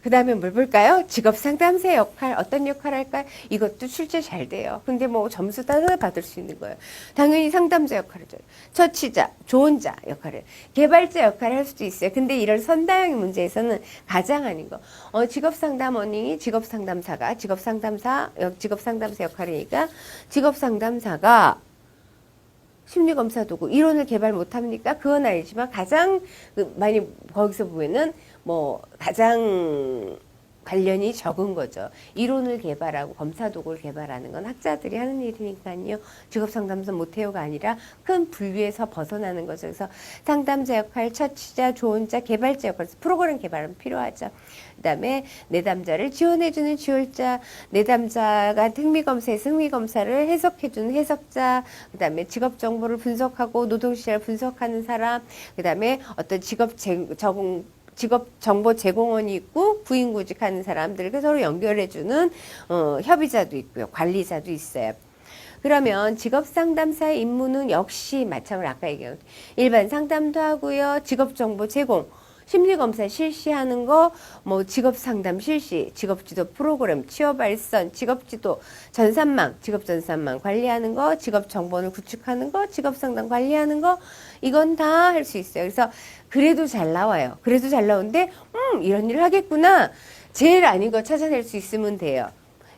그 다음에 뭘 볼까요? 직업 상담사의 역할, 어떤 역할 할까요? 이것도 출제 잘 돼요. 근데 뭐 점수 다 받을 수 있는 거예요. 당연히 상담자 역할을 줘요. 처치자, 조언자 역할을, 개발자 역할을 할 수도 있어요. 근데 이런 선다형의 문제에서는 가장 아닌 거. 직업 상담원이 직업 상담사가 직업 상담사 역할이니까 직업 상담사가 심리검사 도구 이론을 개발 못합니까? 그건 아니지만 가장 많이 거기서 보면은 뭐 가장 관련이 적은 거죠. 이론을 개발하고 검사 도구를 개발하는 건 학자들이 하는 일이니까요. 직업상담사 못해요가 아니라 큰 분류에서 벗어나는 거죠. 그래서 상담자 역할, 처치자, 조언자, 개발자 역할, 프로그램 개발은 필요하죠. 그 다음에 내담자를 지원해주는 지원자, 내담자가 흥미검사에서 흥미검사를 해석해주는 해석자, 그 다음에 직업정보를 분석하고 노동시장을 분석하는 사람, 그 다음에 어떤 직업 정보 제공원이 있고 구인구직하는 사람들과 서로 연결해주는 협의자도 있고요. 관리자도 있어요. 그러면 직업상담사의 임무는 역시 마찬가지로 아까 얘기한 일반 상담도 하고요. 직업정보 제공, 심리검사 실시하는 거, 뭐 직업상담 실시, 직업지도 프로그램, 취업알선, 직업지도, 전산망, 직업전산망 관리하는 거, 직업정보를 구축하는 거, 직업상담 관리하는 거, 이건 다 할 수 있어요. 그래서 그래도 잘 나와요. 그래도 잘 나오는데 이런 일을 하겠구나. 제일 아닌 거 찾아낼 수 있으면 돼요.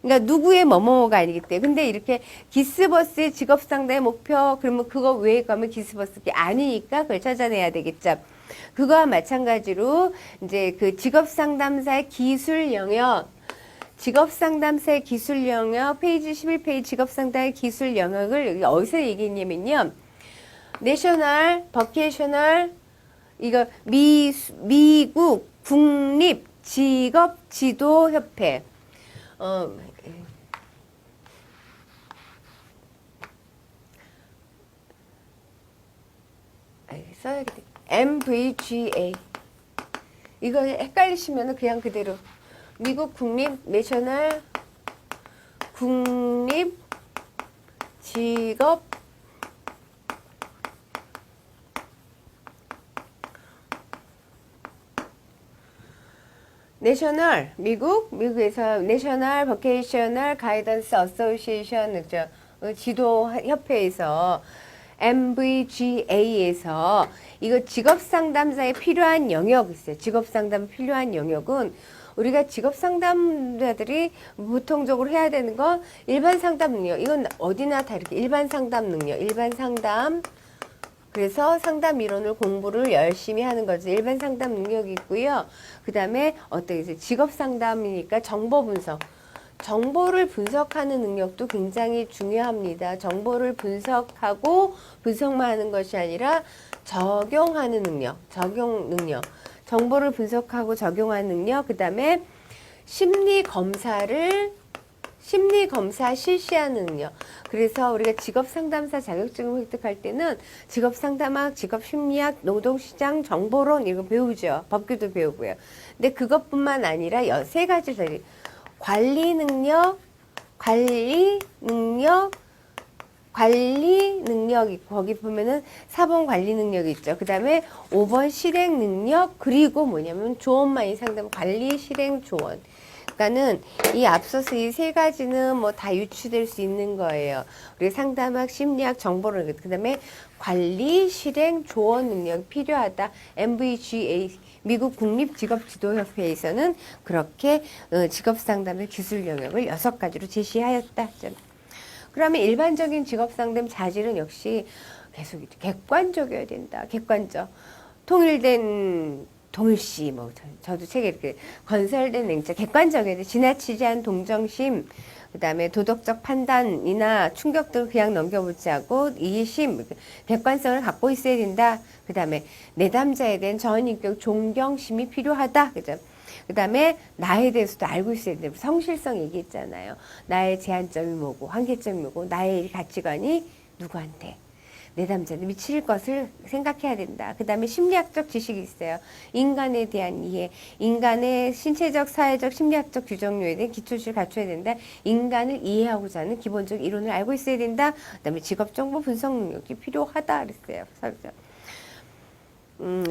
그러니까 누구의 뭐뭐가 아니기 때문에. 근데 이렇게 기스버스의 직업상담의 목표, 그러면 그거 외에 가면 기스버스가 아니니까 그걸 찾아내야 되겠죠. 그거와 마찬가지로 이제 그 직업상담사의 기술 영역, 직업상담사의 기술 영역, 페이지 11페이지 직업상담의 기술 영역을 여기 어디서 얘기했냐면요. 내셔널, 버케이셔널, 이거 미국 국립 직업 지도 협회. 써야겠다. MVGA. 이거 헷갈리시면 그냥 그대로 미국 국립 내셔널 국립 직업 내셔널 미국에서 내셔널 버케이셔널 가이던스 어소시에이션 지도 협회에서 MVGA에서 이거 직업상담사에 필요한 영역 있어요. 직업상담 필요한 영역은 우리가 직업상담자들이 보통적으로 해야 되는 건 일반 상담 능력. 이건 어디나 다 이렇게 일반 상담 능력, 일반 상담. 그래서 상담 이론을 공부를 열심히 하는 거죠. 일반 상담 능력이 있고요. 그 다음에 어떻게 직업 상담이니까 정보 분석. 정보를 분석하는 능력도 굉장히 중요합니다. 정보를 분석하고 분석만 하는 것이 아니라 적용하는 능력, 적용 능력. 정보를 분석하고 적용하는 능력. 그 다음에 심리검사 실시하는 능력. 그래서 우리가 직업상담사 자격증을 획득할 때는 직업상담학, 직업심리학, 노동시장, 정보론 이거 배우죠. 법규도 배우고요. 근데 그것뿐만 아니라 세 가지 관리 능력 있고 거기 보면은 4번 관리 능력이 있죠. 그 다음에 5번 실행 능력 그리고 뭐냐면 조언만이 상담 관리 실행 조언. 그러니까는 이 앞서서 이 세 가지는 뭐 다 유추될 수 있는 거예요. 우리 상담학, 심리학, 정보론, 그 다음에 관리, 실행, 조언 능력이 필요하다. MVGA, 미국 국립직업지도협회에서는 그렇게 직업상담의 기술 영역을 6가지로 제시하였다. 그러면 일반적인 직업상담 자질은 역시 계속 객관적이어야 된다. 객관적. 통일된 동일시, 저도 책에 이렇게 건설된 냉철, 객관적이어야 돼. 지나치지 않은 동정심, 그 다음에 도덕적 판단이나 충격들을 그냥 넘겨보지 않고 이심, 객관성을 갖고 있어야 된다. 그 다음에 내담자에 대한 전인격 존경심이 필요하다. 그죠? 그 다음에 나에 대해서도 알고 있어야 된다. 성실성 얘기했잖아요. 나의 제한점이 뭐고, 한계점이 뭐고, 나의 가치관이 누구한테. 내담자는 미칠 것을 생각해야 된다. 그 다음에 심리학적 지식이 있어요. 인간에 대한 이해, 인간의 신체적, 사회적, 심리학적 규정료에 대한 기초지식을 갖춰야 된다. 인간을 이해하고자 하는 기본적 이론을 알고 있어야 된다. 그 다음에 직업정보 분석 능력이 필요하다. 그랬어요.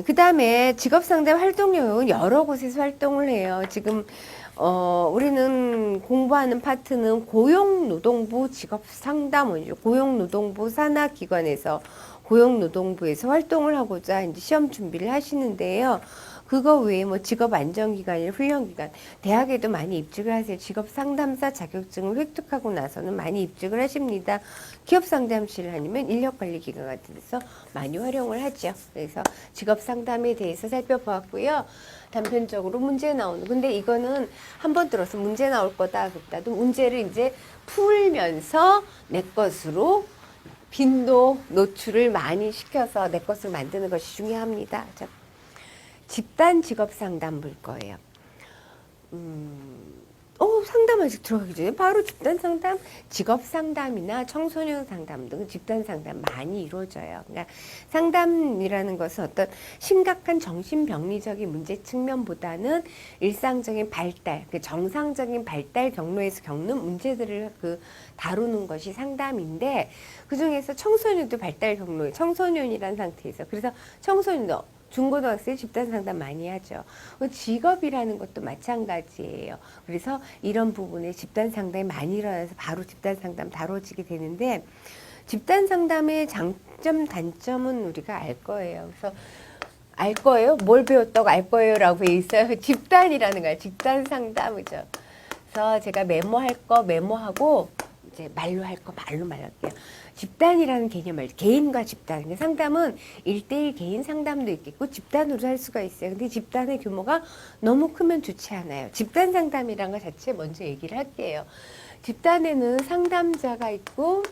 그 다음에 직업상담 활동력은 여러 곳에서 활동을 해요. 지금, 우리는 공부하는 파트는 고용노동부 직업상담원이죠. 고용노동부 산하기관에서, 고용노동부에서 활동을 하고자 이제 시험 준비를 하시는데요. 그거 외에 뭐 직업안정기관이나 훈련기관, 대학에도 많이 입직을 하세요. 직업상담사 자격증을 획득하고 나서는 많이 입직을 하십니다. 기업상담실 아니면 인력관리기관 같은 데서 많이 활용을 하죠. 그래서 직업상담에 대해서 살펴보았고요. 단편적으로 문제 나오는, 근데 이거는 한번 들어서 문제 나올 거다 그보다도 문제를 이제 풀면서 내 것으로 빈도 노출을 많이 시켜서 내 것을 만드는 것이 중요합니다. 자, 집단 직업 상담 볼 거예요. 상담 아직 들어가기 전에 바로 집단 상담, 직업 상담이나 청소년 상담 등 집단 상담 많이 이루어져요. 그러니까 상담이라는 것은 어떤 심각한 정신병리적인 문제 측면보다는 일상적인 발달, 그 정상적인 발달 경로에서 겪는 문제들을 다루는 것이 상담인데, 그 중에서 청소년도 발달 경로에 청소년이라는 상태에서, 그래서 청소년도 중고등학생 집단 상담 많이 하죠. 직업이라는 것도 마찬가지예요. 그래서 이런 부분에 집단 상담이 많이 일어나서 바로 집단 상담 다뤄지게 되는데, 집단 상담의 장점, 단점은 우리가 알 거예요. 그래서 알 거예요? 뭘 배웠다고 알 거예요? 라고 돼 있어요. 집단이라는 거예요. 집단 상담이죠. 그래서 제가 메모할 거 메모하고, 이제 말로 할 거 말로 말할게요. 집단이라는 개념을, 개인과 집단. 근데 상담은 1대1 개인 상담도 있겠고 집단으로 할 수가 있어요. 근데 집단의 규모가 너무 크면 좋지 않아요. 집단 상담이라는 것 자체 먼저 얘기를 할게요. 집단에는 상담자가 있고,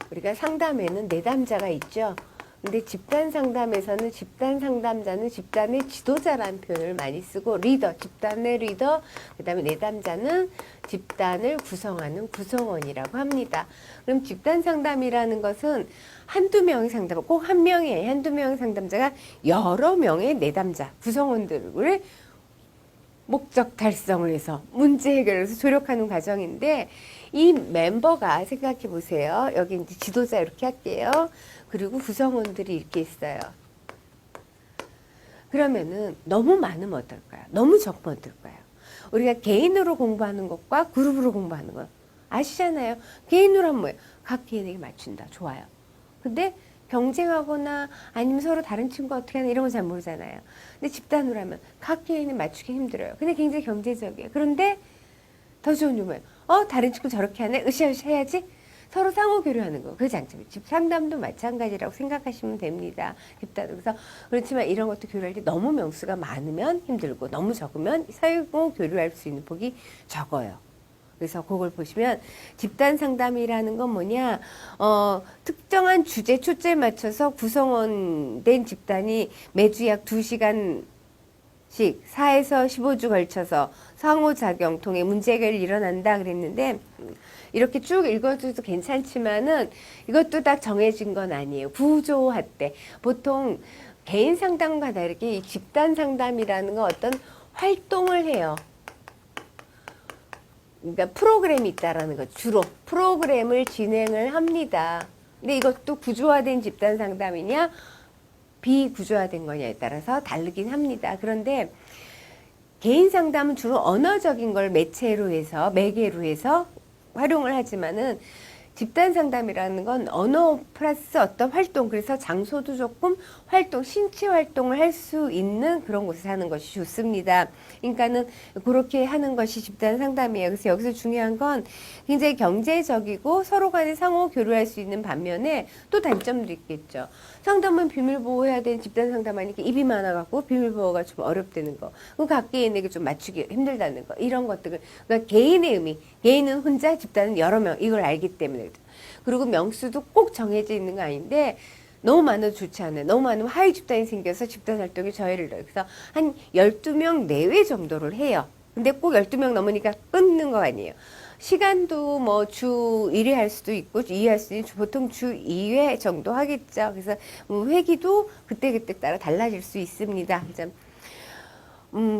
우리가 상담에는 내담자가 있죠. 근데 집단 상담에서는 집단 상담자는 집단의 지도자라는 표현을 많이 쓰고, 리더, 집단의 리더, 그 다음에 내담자는 집단을 구성하는 구성원이라고 합니다. 그럼 집단 상담이라는 것은 한두 명의 상담, 꼭 한 명의, 한두 명의 상담자가 여러 명의 내담자, 구성원들을 목적 달성을 해서 문제 해결을 해서 조력하는 과정인데, 이 멤버가 생각해 보세요. 여기 이제 지도자 이렇게 할게요. 그리고 구성원들이 이렇게 있어요. 그러면은 너무 많으면 어떨까요? 너무 적으면 어떨까요? 우리가 개인으로 공부하는 것과 그룹으로 공부하는 것 아시잖아요. 개인으로 하면 뭐예요? 각 개인에게 맞춘다. 좋아요. 근데 경쟁하거나 아니면 서로 다른 친구가 어떻게 하나 이런 건 잘 모르잖아요. 근데 집단으로 하면 각 개인을 맞추기 힘들어요. 근데 굉장히 경제적이에요. 그런데 더 좋은 게 뭐예요? 다른 친구 저렇게 하네? 으쌰으쌰 해야지? 서로 상호 교류하는 거. 그 장점이. 집 상담도 마찬가지라고 생각하시면 됩니다. 그래서 그렇지만 이런 것도 교류할 때 너무 명수가 많으면 힘들고 너무 적으면 상호 교류할 수 있는 폭이 적어요. 그래서 그걸 보시면 집단 상담이라는 건 뭐냐, 특정한 주제 초점에 맞춰서 구성원된 집단이 매주 약 2시간씩 4에서 15주 걸쳐서 상호작용 통해 문제 해결이 일어난다 그랬는데, 이렇게 쭉 읽어줘도 괜찮지만은 이것도 딱 정해진 건 아니에요. 구조화 때 보통 개인 상담과 다르게 이 집단 상담이라는 건 어떤 활동을 해요. 그러니까 프로그램이 있다라는 거, 주로 프로그램을 진행을 합니다. 근데 이것도 구조화된 집단 상담이냐 비구조화된 거냐에 따라서 다르긴 합니다. 그런데 개인 상담은 주로 언어적인 걸 매체로 해서, 매개로 해서 활용을 하지만은 집단 상담이라는 건 언어 플러스 어떤 활동, 그래서 장소도 조금 활동, 신체 활동을 할 수 있는 그런 곳에 사는 것이 좋습니다. 그러니까는 그렇게 하는 것이 집단 상담이에요. 그래서 여기서 중요한 건 굉장히 경제적이고 서로 간에 상호 교류할 수 있는 반면에 또 단점도 있겠죠. 상담은 비밀보호해야 되는 집단 상담하니까 입이 많아갖고 비밀보호가 좀 어렵다는 거, 각 개인에게 좀 맞추기 힘들다는 거, 이런 것들을, 그러니까 개인의 의미, 개인은 혼자, 집단은 여러 명, 이걸 알기 때문에. 그리고 명수도 꼭 정해져 있는 거 아닌데 너무 많아도 좋지 않아요. 너무 많으면 하위 집단이 생겨서 집단 활동에 저해를 넣어요. 그래서 한 12명 내외 정도를 해요. 근데 꼭 12명 넘으니까 끊는 거 아니에요. 시간도 뭐 주 1회 할 수도 있고 주 2회 할 수도 있고 보통 주 2회 정도 하겠죠. 그래서 뭐 회기도 그때그때 따라 달라질 수 있습니다.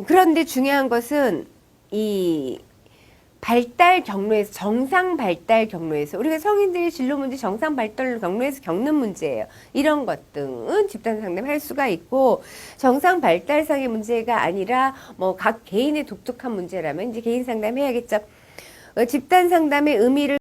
그런데 중요한 것은 이 발달 경로에서, 정상 발달 경로에서, 우리가 성인들이 진로 문제 정상 발달 경로에서 겪는 문제예요. 이런 것 등은 집단 상담할 수가 있고, 정상 발달상의 문제가 아니라 뭐 각 개인의 독특한 문제라면 이제 개인 상담해야겠죠. 집단 상담의 의미를